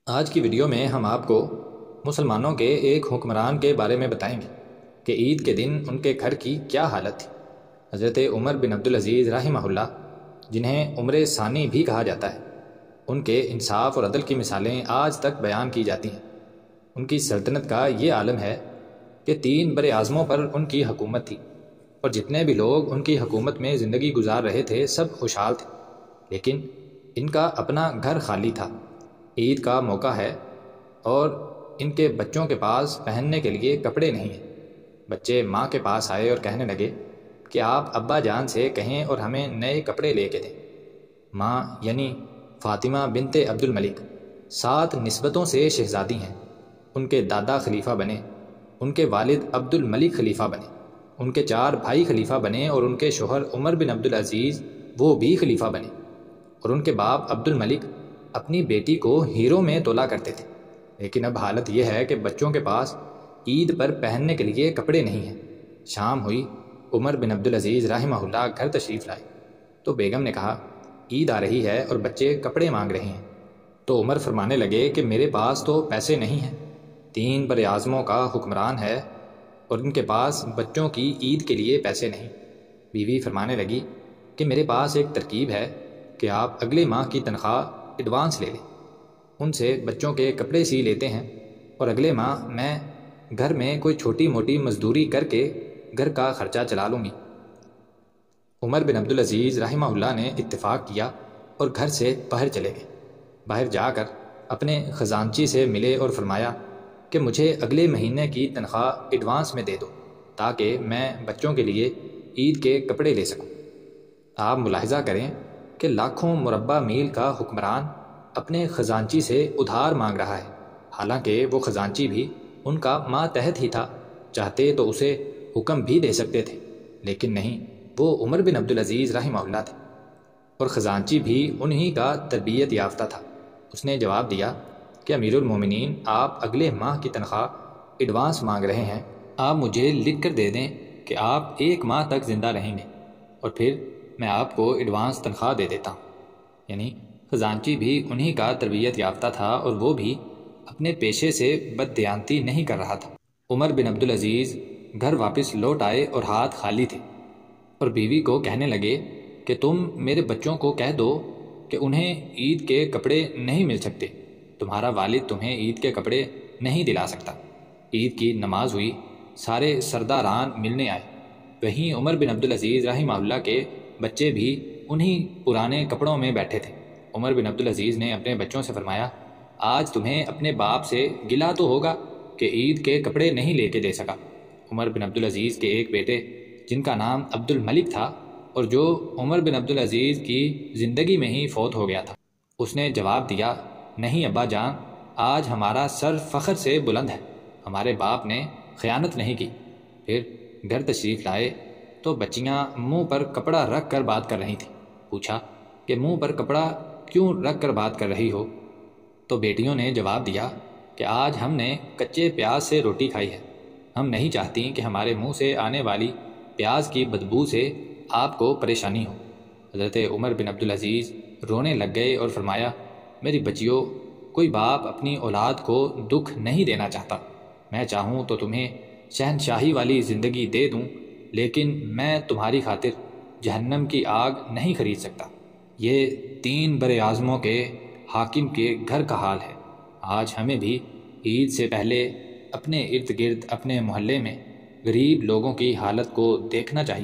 آج کی ویڈیو میں ہم آپ کو مسلمانوں کے ایک حکمران کے بارے میں بتائیں گے کہ عید کے دن ان کے گھر کی کیا حالت تھی۔ حضرت عمر بن عبدالعزیز رحمہ اللہ، جنہیں عمر ثانی بھی کہا جاتا ہے، ان کے انصاف اور عدل کی مثالیں آج تک بیان کی جاتی ہیں۔ ان کی سلطنت کا یہ عالم ہے کہ 3 بر اعظموں پر ان کی حکومت تھی، اور جتنے بھی لوگ ان کی حکومت میں زندگی گزار رہے تھے سب خوشحال تھے، لیکن ان کا اپنا گھر خالی تھا۔ عید کا موقع ہے اور ان کے بچوں کے پاس پہننے کے لیے کپڑے نہیں ہیں۔ بچے ماں کے پاس آئے اور کہنے لگے کہ آپ ابا جان سے کہیں اور ہمیں نئے کپڑے لے کے دیں۔ ماں یعنی فاطمہ بنت عبد الملک 7 نسبتوں سے شہزادی ہیں۔ ان کے دادا خلیفہ بنے، ان کے والد عبد الملک خلیفہ بنے، ان کے 4 بھائی خلیفہ بنے، اور ان کے شوہر عمر بن عبدالعزیز وہ بھی خلیفہ بنے، اور ان کے باپ عبد الملک اپنی بیٹی کو ہیروں میں تولا کرتے تھے۔ لیکن اب حالت یہ ہے کہ بچوں کے پاس عید پر پہننے کے لیے کپڑے نہیں ہیں۔ شام ہوئی، عمر بن عبدالعزیز رحمہ اللہ گھر تشریف لائے تو بیگم نے کہا عید آ رہی ہے اور بچے کپڑے مانگ رہے ہیں۔ تو عمر فرمانے لگے کہ میرے پاس تو پیسے نہیں ہیں، 3 بر اعظموں کا حکمران ہے اور ان کے پاس بچوں کی عید کے لیے پیسے نہیں۔ بیوی فرمانے لگی کہ میرے پاس ایک ترکیب ہے کہ آپ اگلے ماہ کی تنخواہ ایڈوانس لے لیں، ان سے بچوں کے کپڑے سی لیتے ہیں، اور اگلے ماہ میں گھر میں کوئی چھوٹی موٹی مزدوری کر کے گھر کا خرچہ چلا لوں گی۔ عمر بن عبدالعزیز رحمہ اللہ نے اتفاق کیا اور گھر سے باہر چلے گئے۔ باہر جا کر اپنے خزانچی سے ملے اور فرمایا کہ مجھے اگلے مہینے کی تنخواہ ایڈوانس میں دے دو تاکہ میں بچوں کے لیے عید کے کپڑے لے سکوں۔ آپ ملاحظہ کریں کہ لاکھوں مربع میل کا حکمران اپنے خزانچی سے ادھار مانگ رہا ہے، حالانکہ وہ خزانچی بھی ان کا ماتحت ہی تھا، چاہتے تو اسے حکم بھی دے سکتے تھے، لیکن نہیں، وہ عمر بن عبدالعزیز رحمہ اللہ تھے، اور خزانچی بھی انہی کا تربیت یافتہ تھا۔ اس نے جواب دیا کہ امیر المومنین، آپ اگلے ماہ کی تنخواہ ایڈوانس مانگ رہے ہیں، آپ مجھے لکھ کر دے دیں کہ آپ 1 ماہ تک زندہ رہیں گے، اور پھر میں آپ کو ایڈوانس تنخواہ دے دیتا ہوں۔ یعنی خزانچی بھی انہی کا تربیت یافتہ تھا، اور وہ بھی اپنے پیشے سے بددیانتی نہیں کر رہا تھا۔ عمر بن عبدالعزیز گھر واپس لوٹ آئے اور ہاتھ خالی تھے، اور بیوی کو کہنے لگے کہ تم میرے بچوں کو کہہ دو کہ انہیں عید کے کپڑے نہیں مل سکتے، تمہارا والد تمہیں عید کے کپڑے نہیں دلا سکتا۔ عید کی نماز ہوئی، سارے سرداران ملنے آئے، وہیں عمر بن عبدالعزیز رحمہ اللہ کے بچے بھی انہی پرانے کپڑوں میں بیٹھے تھے۔ عمر بن عبدالعزیز نے اپنے بچوں سے فرمایا آج تمہیں اپنے باپ سے گلہ تو ہوگا کہ عید کے کپڑے نہیں لے کے دے سکا۔ عمر بن عبدالعزیز کے ایک بیٹے جن کا نام عبد الملک تھا، اور جو عمر بن عبدالعزیز کی زندگی میں ہی فوت ہو گیا تھا، اس نے جواب دیا نہیں ابا جان، آج ہمارا سر فخر سے بلند ہے، ہمارے باپ نے خیانت نہیں کی۔ پھر گھر تشریف لائے تو بچیاں منہ پر کپڑا رکھ کر بات کر رہی تھیں۔ پوچھا کہ منہ پر کپڑا کیوں رکھ کر بات کر رہی ہو؟ تو بیٹیوں نے جواب دیا کہ آج ہم نے کچے پیاز سے روٹی کھائی ہے، ہم نہیں چاہتی کہ ہمارے منہ سے آنے والی پیاز کی بدبو سے آپ کو پریشانی ہو۔ حضرت عمر بن عبدالعزیز رونے لگ گئے اور فرمایا میری بچیوں، کوئی باپ اپنی اولاد کو دکھ نہیں دینا چاہتا، میں چاہوں تو تمہیں شہنشاہی والی زندگی دے دوں، لیکن میں تمہاری خاطر جہنم کی آگ نہیں خرید سکتا۔ یہ 3 بر اعظموں کے حاکم کے گھر کا حال ہے۔ آج ہمیں بھی عید سے پہلے اپنے ارد گرد، اپنے محلے میں غریب لوگوں کی حالت کو دیکھنا چاہیے۔